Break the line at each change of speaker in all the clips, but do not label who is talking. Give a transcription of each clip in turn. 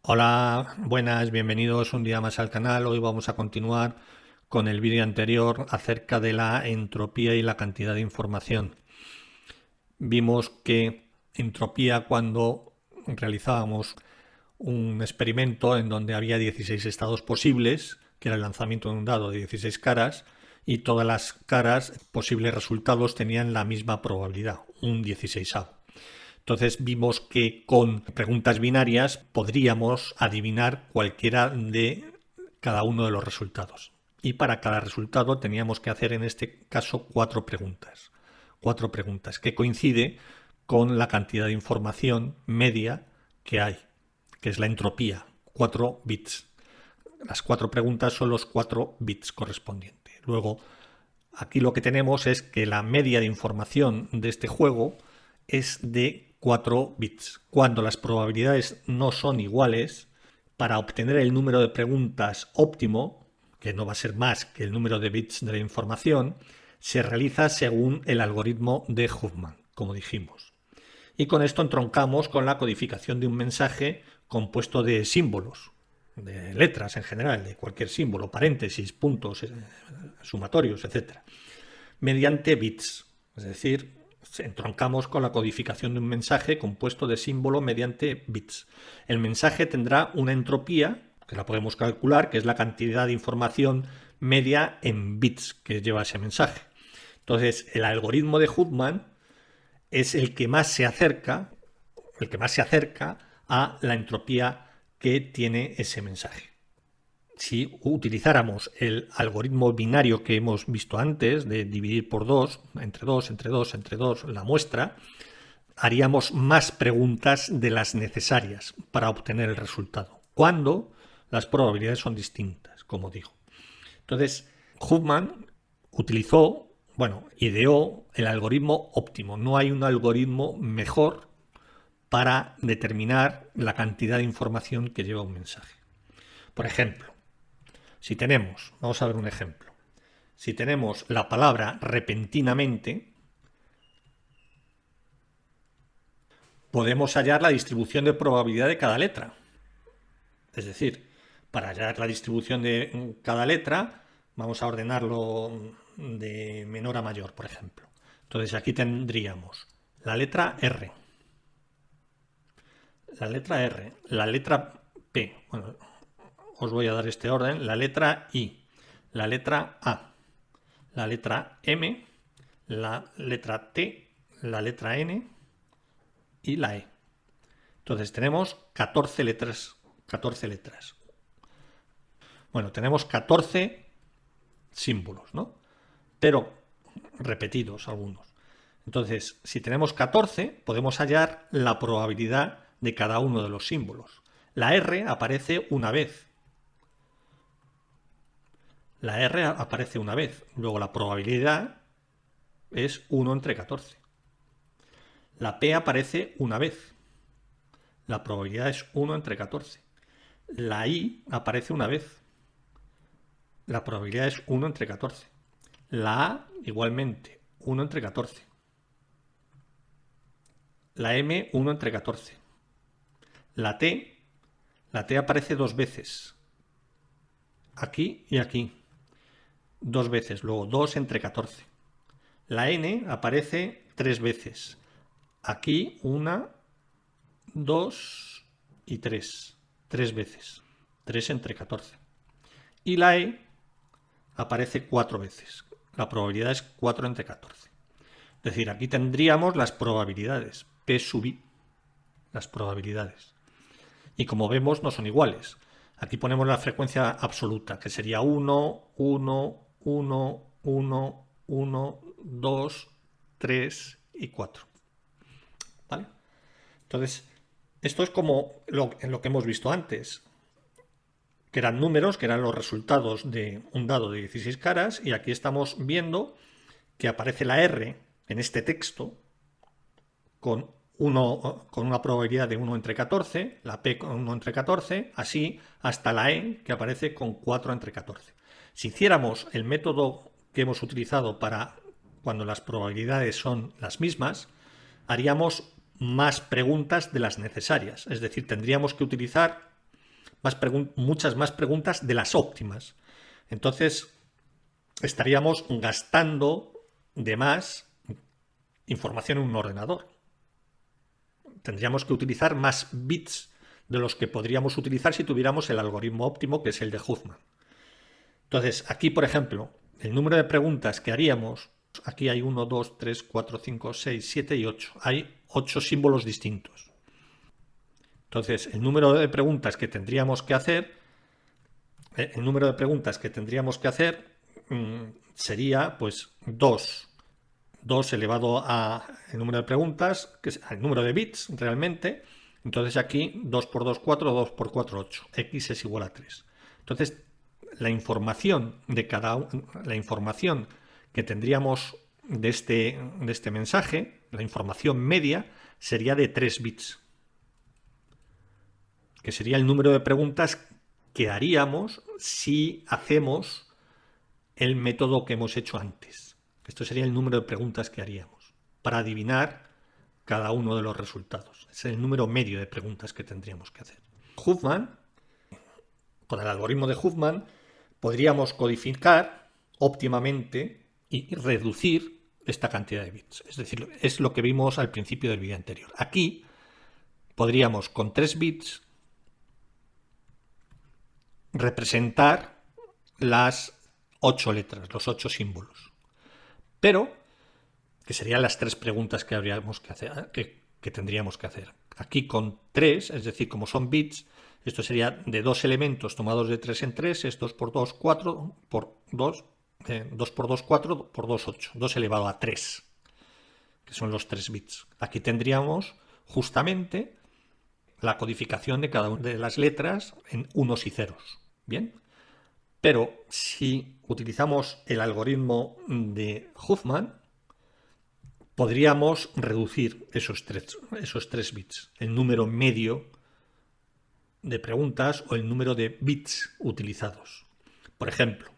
Hola, buenas, bienvenidos un día más al canal. Hoy vamos a continuar con el vídeo anterior acerca de la entropía y la cantidad de información. Vimos que entropía, cuando realizábamos un experimento en donde había 16 estados posibles, que era el lanzamiento de un dado de 16 caras, y todas las caras, posibles resultados, tenían la misma probabilidad, un 16avo. Entonces vimos que con preguntas binarias podríamos adivinar cualquiera de cada uno de los resultados. Y para cada resultado teníamos que hacer en este caso cuatro preguntas. Cuatro preguntas que coincide con la cantidad de información media que hay, que es la entropía, 4 bits. Las cuatro preguntas son los 4 bits correspondientes. Luego, aquí lo que tenemos es que la media de información de este juego es de 4 bits. Cuando las probabilidades no son iguales, para obtener el número de preguntas óptimo, que no va a ser más que el número de bits de la información, se realiza según el algoritmo de Huffman, como dijimos. Y con esto entroncamos con la codificación de un mensaje compuesto de símbolos, de letras en general, de cualquier símbolo, paréntesis, puntos, sumatorios, etc., mediante bits. Es decir, entroncamos con la codificación de un mensaje compuesto de símbolo mediante bits. El mensaje tendrá una entropía, que la podemos calcular, que es la cantidad de información media en bits que lleva ese mensaje. Entonces, el algoritmo de Huffman es el que más se acerca a la entropía que tiene ese mensaje. Si utilizáramos el algoritmo binario que hemos visto antes, de dividir por 2, entre 2, entre 2, entre 2, la muestra, haríamos más preguntas de las necesarias para obtener el resultado, cuando las probabilidades son distintas, como digo. Entonces, Huffman ideó el algoritmo óptimo. No hay un algoritmo mejor para determinar la cantidad de información que lleva un mensaje. Por ejemplo, vamos a ver un ejemplo. Si tenemos la palabra repentinamente, podemos hallar la distribución de probabilidad de cada letra. Es decir, para hallar la distribución de cada letra, vamos a ordenarlo de menor a mayor, por ejemplo. Entonces aquí tendríamos la letra R, la letra P, bueno, os voy a dar este orden, la letra I, la letra A, la letra M, la letra T, la letra N y la E. Entonces tenemos 14 letras. 14 letras. Bueno, tenemos 14 símbolos, ¿no? Pero repetidos algunos. Entonces, si tenemos 14, podemos hallar la probabilidad de cada uno de los símbolos. La R aparece una vez. La R aparece una vez. Luego la probabilidad es 1 entre 14. La P aparece una vez. La probabilidad es 1 entre 14. La I aparece una vez. La probabilidad es 1 entre 14. La A igualmente, 1 entre 14. La M, 1 entre 14. La T aparece dos veces. Aquí y aquí. Dos veces, luego 2 entre 14. La N aparece tres veces. Aquí una, dos y tres. Tres veces. 3 entre 14. Y la E aparece cuatro veces. La probabilidad es 4 entre 14. Es decir, aquí tendríamos las probabilidades. P sub I. Las probabilidades. Y como vemos, no son iguales. Aquí ponemos la frecuencia absoluta, que sería 1, 1, 1, 1, 1, 2, 3 y 4. ¿Vale? Entonces, esto es como en lo que hemos visto antes, que eran números, que eran los resultados de un dado de 16 caras, y aquí estamos viendo que aparece la R en este texto con una probabilidad de 1 entre 14, la P con 1 entre 14, así hasta la E, que aparece con 4 entre 14. Si hiciéramos el método que hemos utilizado para cuando las probabilidades son las mismas, haríamos más preguntas de las necesarias. Es decir, tendríamos que utilizar muchas más preguntas de las óptimas. Entonces, estaríamos gastando de más información en un ordenador. Tendríamos que utilizar más bits de los que podríamos utilizar si tuviéramos el algoritmo óptimo, que es el de Huffman. Entonces, aquí, por ejemplo, el número de preguntas que haríamos, aquí hay 1, 2, 3, 4, 5, 6, 7 y 8. Hay 8 símbolos distintos. Entonces, el número de preguntas que tendríamos que hacer, sería pues 2 elevado a el número de preguntas, que es el número de bits realmente. Entonces aquí 2 por 2, 4, 2 por 4, 8. X es igual a 3. Entonces, la información que tendríamos de este mensaje, la información media, sería de 3 bits, que sería el número de preguntas que haríamos si hacemos el método que hemos hecho antes. Esto sería el número de preguntas que haríamos para adivinar cada uno de los resultados. Es el número medio de preguntas que tendríamos que hacer. Huffman, con el algoritmo de Huffman, podríamos codificar óptimamente y reducir esta cantidad de bits. Es decir, es lo que vimos al principio del vídeo anterior. Aquí podríamos, con 3 bits, representar las 8 letras, los 8 símbolos. Pero, que serían las 3 preguntas que habríamos que hacer, que tendríamos que hacer. Aquí con 3, es decir, como son bits, esto sería de 2 elementos tomados de 3 en 3, es 2 por 2, 4, por 2, 2 por 2, 4, por 2, 8, 2 elevado a 3, que son los 3 bits. Aquí tendríamos justamente la codificación de cada una de las letras en unos y ceros. Bien, pero si utilizamos el algoritmo de Huffman, podríamos reducir esos 3 bits, el número medio de preguntas o el número de bits utilizados. Por ejemplo,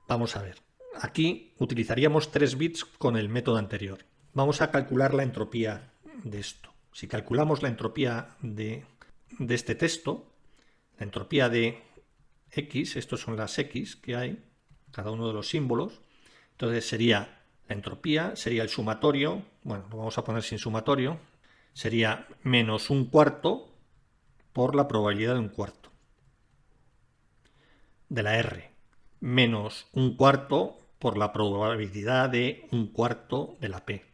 vamos a ver, aquí utilizaríamos 3 bits con el método anterior. Vamos a calcular la entropía de esto. Si calculamos la entropía de este texto, la entropía de X, estos son las X que hay, cada uno de los símbolos, entonces sería la entropía, sería el sumatorio, bueno, lo vamos a poner sin sumatorio, sería menos 1/4 por la probabilidad de 1/4 de la R, menos 1/4 por la probabilidad de 1/4 de la P,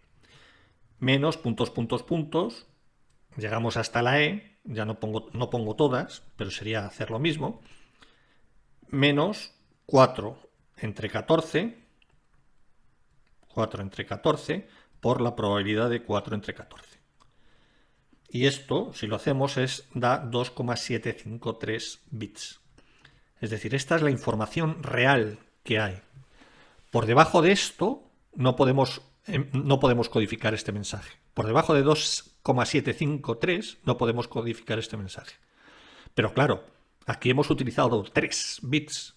menos puntos, puntos, puntos, llegamos hasta la E, ya no pongo todas, pero sería hacer lo mismo, menos 4 entre 14 por la probabilidad de 4 entre 14. Y esto, si lo hacemos, da 2,753 bits. Es decir, esta es la información real que hay. Por debajo de esto no podemos codificar este mensaje. Por debajo de 2,753 no podemos codificar este mensaje. Pero claro, aquí hemos utilizado 3 bits.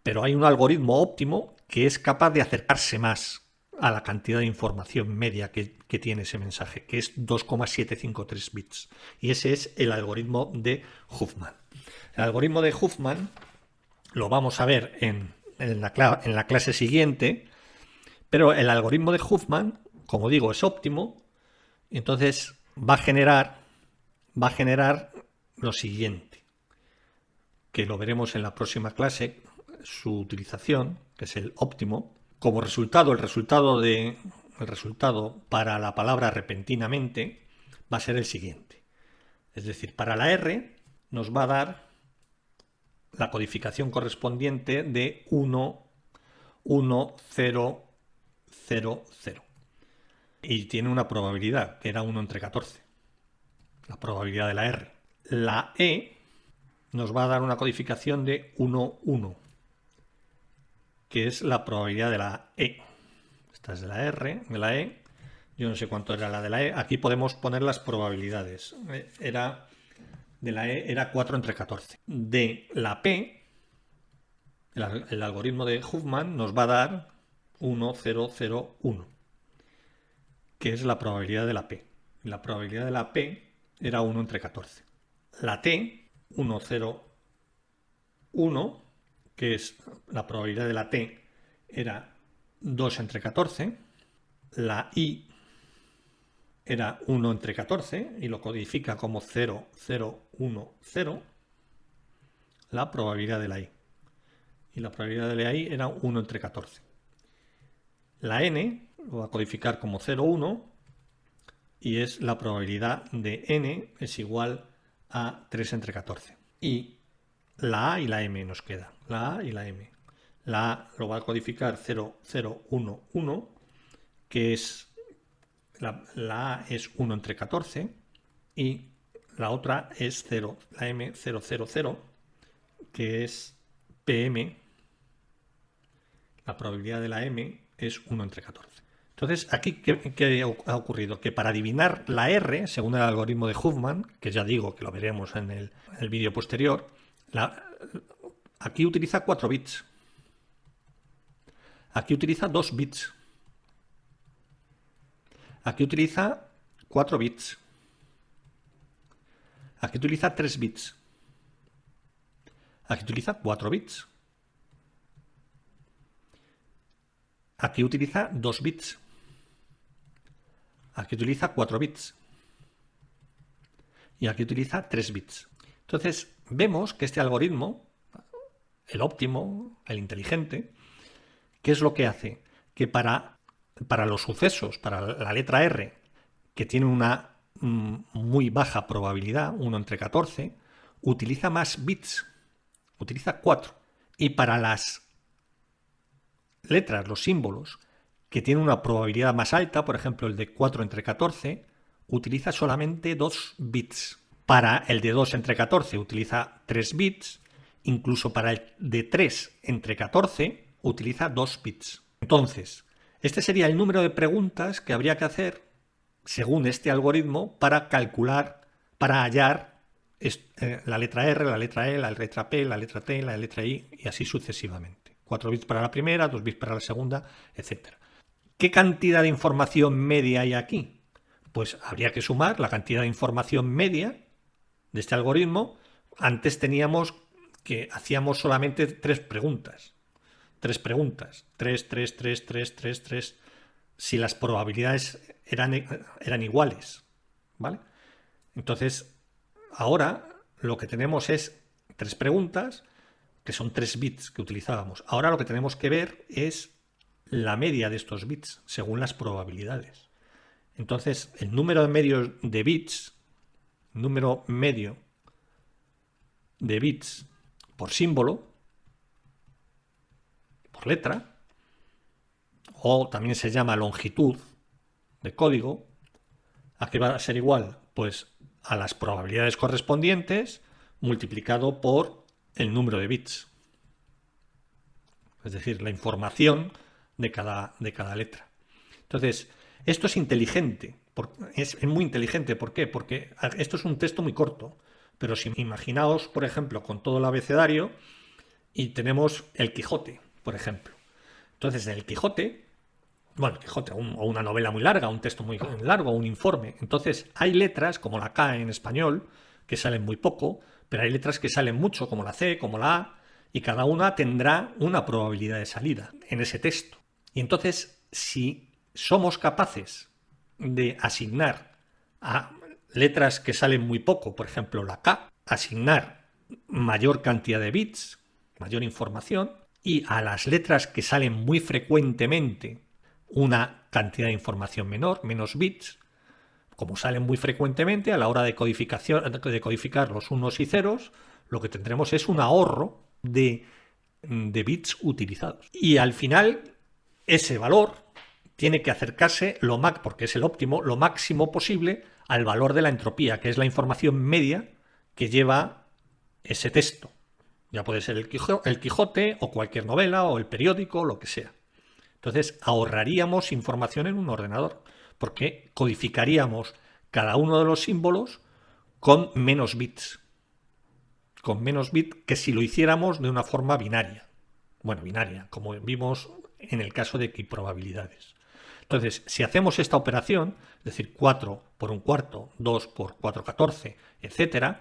Pero hay un algoritmo óptimo que es capaz de acercarse más a la cantidad de información media que tiene ese mensaje, que es 2,753 bits. Y ese es el algoritmo de Huffman. El algoritmo de Huffman lo vamos a ver en la clase siguiente, pero el algoritmo de Huffman, como digo, es óptimo, y entonces va a generar lo siguiente, que lo veremos en la próxima clase, su utilización, que es el óptimo. Como resultado, el resultado para la palabra repentinamente va a ser el siguiente. Es decir, para la R nos va a dar la codificación correspondiente de 1, 1, 0, 0, 0. Y tiene una probabilidad, que era 1 entre 14. La probabilidad de la R. La E nos va a dar una codificación de 1, 1, que es la probabilidad de la E. Esta es de la R, de la E. Yo no sé cuánto era la de la E. Aquí podemos poner las probabilidades. De la E era 4 entre 14. De la P, el algoritmo de Huffman nos va a dar 1, 0, 0, 1, que es la probabilidad de la P. La probabilidad de la P era 1 entre 14. la t, 1, 0, 1, que es la probabilidad de la t, era 2 entre 14, la i era 1 entre 14 y lo codifica como 0, 0, 1, 0, la probabilidad de la i. Y la probabilidad de la i era 1 entre 14. La n lo va a codificar como 0, 1 y es la probabilidad de n es igual a 3 entre 14. Y la a y la m nos queda. La a y la m. La a lo va a codificar 0, 0, 1, 1, que es la a es 1 entre 14 y la otra es 0, la m 0, 0, 0, que es pm. La probabilidad de la m es 1 entre 14. Entonces, aquí, ¿qué ha ocurrido? Que para adivinar la R, según el algoritmo de Huffman, que ya digo que lo veremos en el vídeo posterior, aquí utiliza 4 bits. Aquí utiliza 2 bits. Aquí utiliza 4 bits. Aquí utiliza 3 bits. Aquí utiliza 4 bits. Aquí utiliza 2 bits. Aquí utiliza 4 bits. Y aquí utiliza 3 bits. Entonces, vemos que este algoritmo, el óptimo, el inteligente, ¿qué es lo que hace? Que para los sucesos, para la letra R, que tiene una muy baja probabilidad, 1 entre 14, utiliza más bits, utiliza 4. Y para las letras, los símbolos, que tienen una probabilidad más alta, por ejemplo el de 4 entre 14, utiliza solamente 2 bits. Para el de 2 entre 14 utiliza 3 bits, incluso para el de 3 entre 14 utiliza 2 bits. Entonces, este sería el número de preguntas que habría que hacer, según este algoritmo, para calcular, para hallar la letra R, la letra E, la letra P, la letra T, la letra I y así sucesivamente. 4 bits para la primera, 2 bits para la segunda, etc. ¿Qué cantidad de información media hay aquí? Pues habría que sumar la cantidad de información media de este algoritmo. Antes teníamos que hacíamos solamente 3 preguntas. 3 preguntas. 3, 3, 3, 3, 3, 3. Si las probabilidades eran iguales. ¿Vale? Entonces, ahora lo que tenemos es 3 preguntas, que son 3 bits que utilizábamos. Ahora lo que tenemos que ver es la media de estos bits, según las probabilidades. Entonces, el número medio de bits, número medio de bits por símbolo, por letra, o también se llama longitud de código, ¿a qué va a ser igual? Pues a las probabilidades correspondientes multiplicado por el número de bits. Es decir, la información de cada letra. Entonces, esto es inteligente. Es muy inteligente. ¿Por qué? Porque esto es un texto muy corto. Pero si imaginaos, por ejemplo, con todo el abecedario y tenemos el Quijote, por ejemplo. Entonces, en el Quijote, bueno, el Quijote o una novela muy larga, un texto muy largo, un informe. Entonces, hay letras, como la K en español, que salen muy poco, pero hay letras que salen mucho, como la C, como la A, y cada una tendrá una probabilidad de salida en ese texto. Y entonces, si somos capaces de asignar a letras que salen muy poco, por ejemplo la K, asignar mayor cantidad de bits, mayor información, y a las letras que salen muy frecuentemente una cantidad de información menor, menos bits, como salen muy frecuentemente, a la hora de codificar los unos y ceros, lo que tendremos es un ahorro de bits utilizados. Y al final, ese valor tiene que acercarse, porque es el óptimo, lo máximo posible al valor de la entropía, que es la información media que lleva ese texto. Ya puede ser el Quijote o cualquier novela o el periódico, lo que sea. Entonces ahorraríamos información en un ordenador, porque codificaríamos cada uno de los símbolos con menos bits. Con menos bits que si lo hiciéramos de una forma binaria. Bueno, binaria, como vimos en el caso de equiprobabilidades. Entonces, si hacemos esta operación, es decir, 4 por un cuarto, 2 por 4, 14, etc.,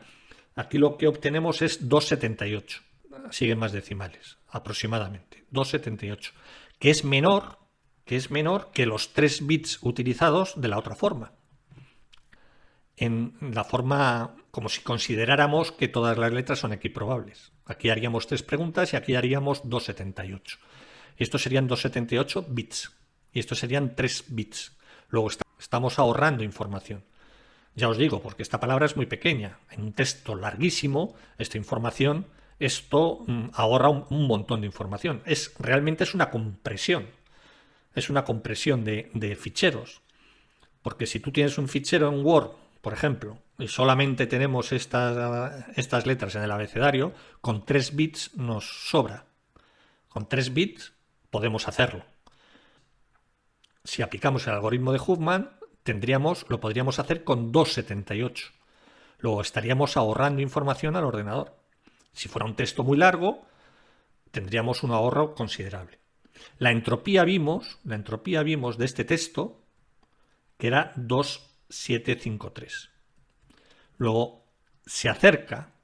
Aquí lo que obtenemos es 2,78. Siguen más decimales, aproximadamente. 2,78. Que es menor que los 3 bits utilizados de la otra forma. En la forma como si consideráramos que todas las letras son equiprobables. Aquí haríamos 3 preguntas y aquí haríamos 2,78. Estos serían 2,78 bits y estos serían 3 bits. Luego estamos ahorrando información. Ya os digo, porque esta palabra es muy pequeña. En un texto larguísimo, esta información, esto ahorra un montón de información. Realmente es una compresión. Es una compresión de ficheros. Porque si tú tienes un fichero en Word, por ejemplo, y solamente tenemos estas letras en el abecedario, con 3 bits nos sobra. Con 3 bits podemos hacerlo. Si aplicamos el algoritmo de Huffman, lo podríamos hacer con 2,78. Luego estaríamos ahorrando información al ordenador. Si fuera un texto muy largo, tendríamos un ahorro considerable. La entropía vimos de este texto que era 2,753. Luego se acerca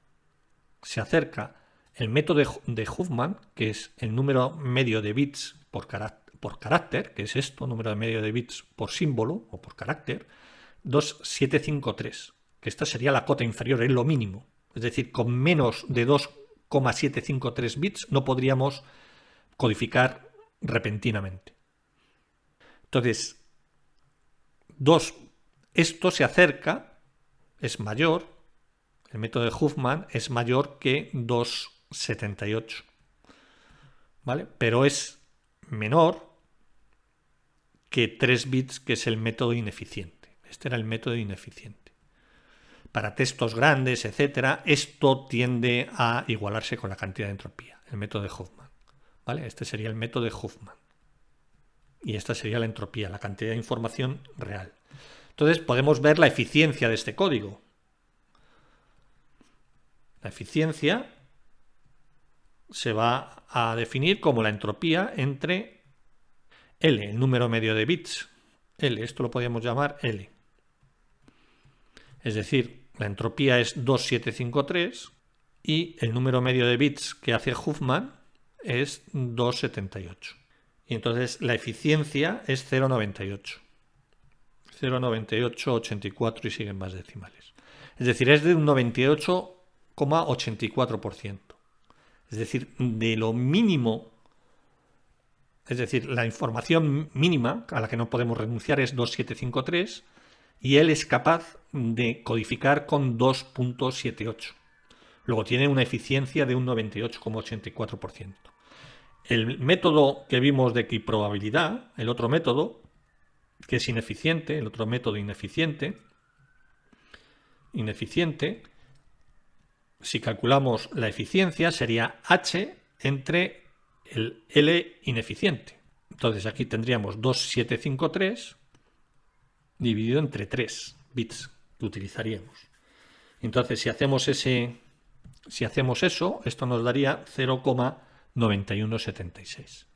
el método de Huffman, que es el número medio de bits por carácter, que es esto, número medio de bits por símbolo o por carácter, 2,753, que esta sería la cota inferior, es lo mínimo. Es decir, con menos de 2,753 bits no podríamos codificar repentinamente. Entonces, esto se acerca, es mayor, el método de Huffman es mayor que 2,78, ¿vale? Pero es menor que 3 bits, que es el método ineficiente. Este era el método ineficiente. Para textos grandes, etcétera, esto tiende a igualarse con la cantidad de entropía, el método de Huffman, ¿vale? Este sería el método de Huffman. Y esta sería la entropía, la cantidad de información real. Entonces podemos ver la eficiencia de este código. La eficiencia se va a definir como la entropía entre L, el número medio de bits. L, esto lo podríamos llamar L. Es decir, la entropía es 2,753 y el número medio de bits que hace Huffman es 2,78. Y entonces la eficiencia es 0,98. 0,9884 y siguen más decimales. Es decir, es de un 98,84%. Es decir, de lo mínimo, es decir, la información mínima a la que no podemos renunciar es 2,753 y él es capaz de codificar con 2,78. Luego tiene una eficiencia de un 98,84%. El método que vimos de equiprobabilidad, el otro método, que es ineficiente, el otro método ineficiente, si calculamos la eficiencia sería H entre el L ineficiente. Entonces aquí tendríamos 2,753 dividido entre 3 bits que utilizaríamos. Entonces si hacemos eso, esto nos daría 0,9176.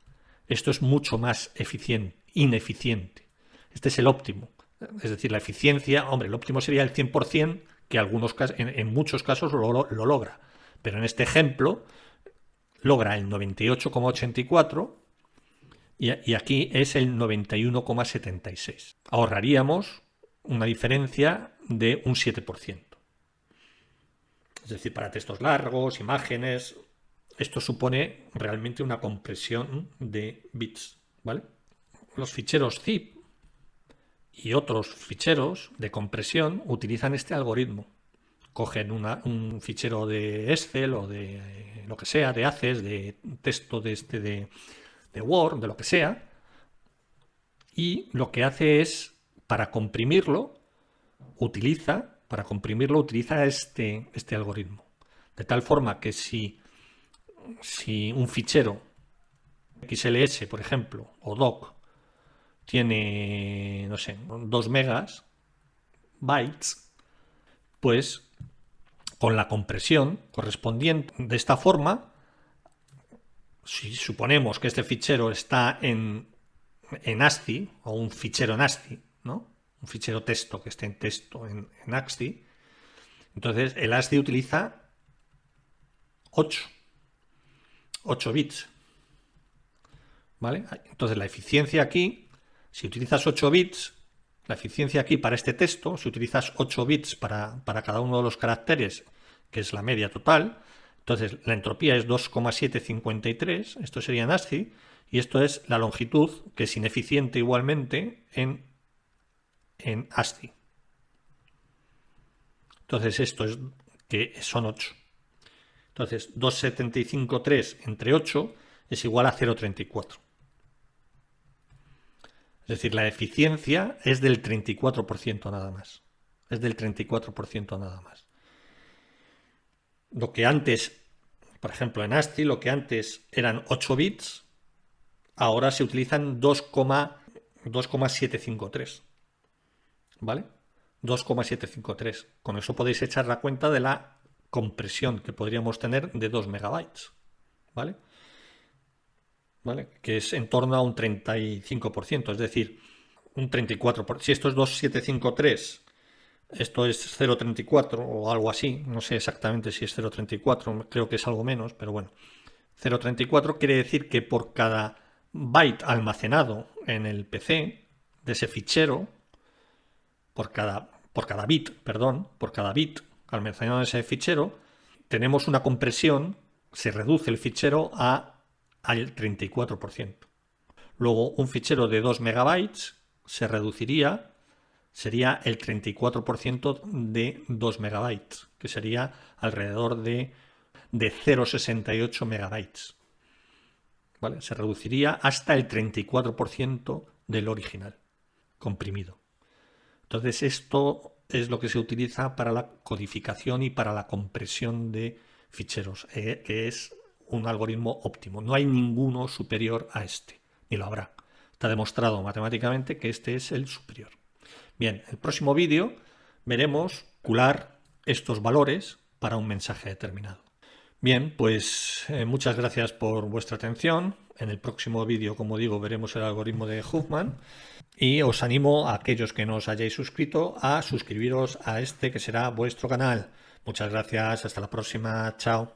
Esto es mucho más ineficiente. Este es el óptimo. Es decir, la eficiencia, hombre, el óptimo sería el 100%, que en muchos casos lo logra. Pero en este ejemplo logra el 98,84 y aquí es el 91,76. Ahorraríamos una diferencia de un 7%. Es decir, para textos largos, imágenes, esto supone realmente una compresión de bits, ¿vale? Los ficheros zip y otros ficheros de compresión utilizan este algoritmo. Cogen un fichero de Excel o de lo que sea, de Access, de texto de Word, de lo que sea, y lo que hace es, para comprimirlo, utiliza este algoritmo. De tal forma que si un fichero XLS, por ejemplo, o doc, tiene, no sé, 2 megabytes, pues con la compresión correspondiente de esta forma, si suponemos que este fichero está en ASCII o un fichero en ASCII, ¿no? Un fichero texto que esté en texto en ASCII, Entonces el ASCII utiliza 8 bits. ¿Vale? Entonces la eficiencia aquí, si utilizas 8 bits, la eficiencia aquí para este texto, si utilizas 8 bits para cada uno de los caracteres, que es la media total, entonces la entropía es 2,753, esto sería en ASCII, y esto es la longitud, que es ineficiente igualmente en ASCII. Entonces esto es que son 8. Entonces 2,753 entre 8 es igual a 0,34. Es decir, la eficiencia es del 34% nada más. Es del 34% nada más. Lo que antes, por ejemplo en ASCII, lo que antes eran 8 bits, ahora se utilizan 2,753. ¿Vale? 2,753. Con eso podéis echar la cuenta de la compresión que podríamos tener de 2 megabytes. ¿Vale? ¿Vale? Que es en torno a un 35%, es decir, un 34%. Si esto es 2,753, esto es 0,34 o algo así, no sé exactamente si es 0,34, creo que es algo menos, pero bueno. 0,34 quiere decir que por cada byte almacenado en el PC de ese fichero, por cada bit almacenado en ese fichero, tenemos una compresión, se reduce el fichero al 34%. Luego un fichero de 2 megabytes se reduciría, sería el 34% de 2 megabytes, que sería alrededor de 0,68 megabytes. ¿Vale? Se reduciría hasta el 34% del original, comprimido. Entonces esto es lo que se utiliza para la codificación y para la compresión de ficheros, que es un algoritmo óptimo. No hay ninguno superior a este, ni lo habrá. Está demostrado matemáticamente que este es el superior. Bien, en el próximo vídeo veremos calcular estos valores para un mensaje determinado. Bien, pues muchas gracias por vuestra atención. En el próximo vídeo, como digo, veremos el algoritmo de Huffman. Y os animo a aquellos que no os hayáis suscrito a suscribiros a este que será vuestro canal. Muchas gracias, hasta la próxima, chao.